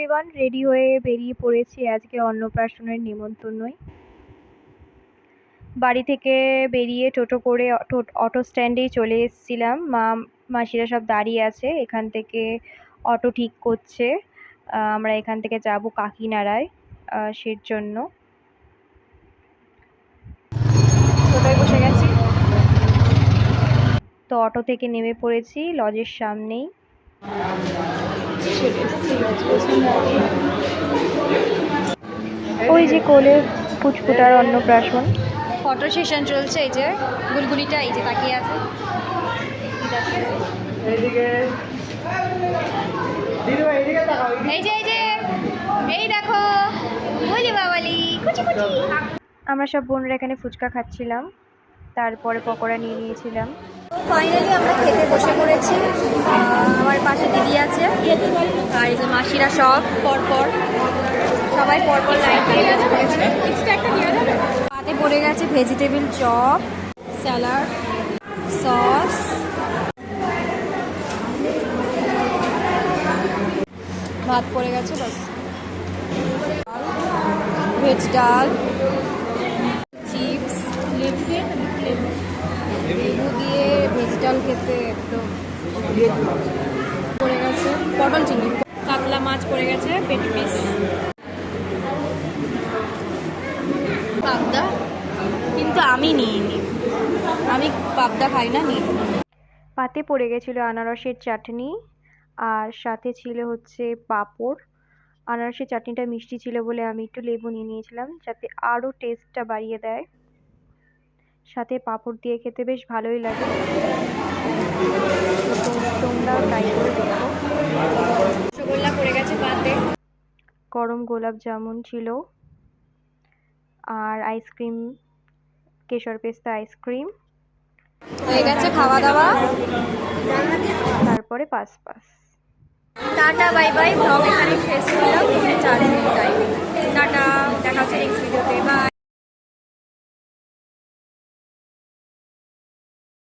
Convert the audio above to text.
Everyone, ready হয়ে বেরিয়ে পড়েছি আজকে অন্নপ্রাশনের নিমন্ত্রণই। বাড়ি থেকে বেরিয়ে টোটো করে অটো স্ট্যান্ডেই চলে এসেছিলাম। মাসিরা সব দাঁড়িয়ে আছে, এখান থেকে অটো ঠিক করছে। আমরা এখান থেকে যাব কাকিনাড়ায়, সের জন্য টোটোয় বসে গেছি। তো অটো থেকে নেমে পড়েছি লজের সামনেই। ওই যে কোলে ফুচকুটার অন্নপ্রাশন। ফটো সেশন চলছে, এই যে গুলগুলিটা এই যে তাকিয়ে আছে। এই যে এই যে এই দেখো বলি বাবালি কুচি কুচি। আমরা সব বোনরা এখানে ফুচকা খাচ্ছিলাম, তারপরে পকোড়া নিয়ে নিয়েছিলাম। ফাইনালি আমরা খেতে বসে পড়েছি। আমার পাশে দিদি আছে, আর এই যে মাসিরা সব পরপর সবাই পরপর লাইন দিয়ে পড়েছে। পাতে পড়ে গেছে ভেজিটেবিল চপ, স্যালাড, সস, ভাত পড়ে গেছে, বাস ভেজ ডাল, চিপস, লেবু দিয়ে ভেজ ডাল খেতে একদম পড়ে গেছে, পটল চিংড়ি, কাতলা মাছ পড়ে গেছে, পেটি পিস, পাবদা, কিন্তু আমি নিইনি, আমি পাবদা খাই না, নিই। পাতে পড়ে গেছিলো আনারসের চাটনি, আর সাথে ছিল হচ্ছে পাঁপড়। আনারসের চাটনিটা মিষ্টি ছিল বলে আমি একটু লেবু নিয়ে নিয়েছিলাম, যাতে আরও টেস্টটা বাড়িয়ে দেয়। সাথে পাঁপড় দিয়ে খেতে বেশ ভালোই লাগে। তোমরাও ট্রাই করে দেখো। রসগোল্লা পড়ে গেছে পাতে, গরম গোলাপ জামুন ছিল, আর আইসক্রিম, কেশর পেস্তা আইসক্রিম হয়ে গেছে খাওয়া দাওয়া। তারপরে pass tata bye bye, blog এখানে শেষ করলাম। 4 মিনিট টাইম, টাটা।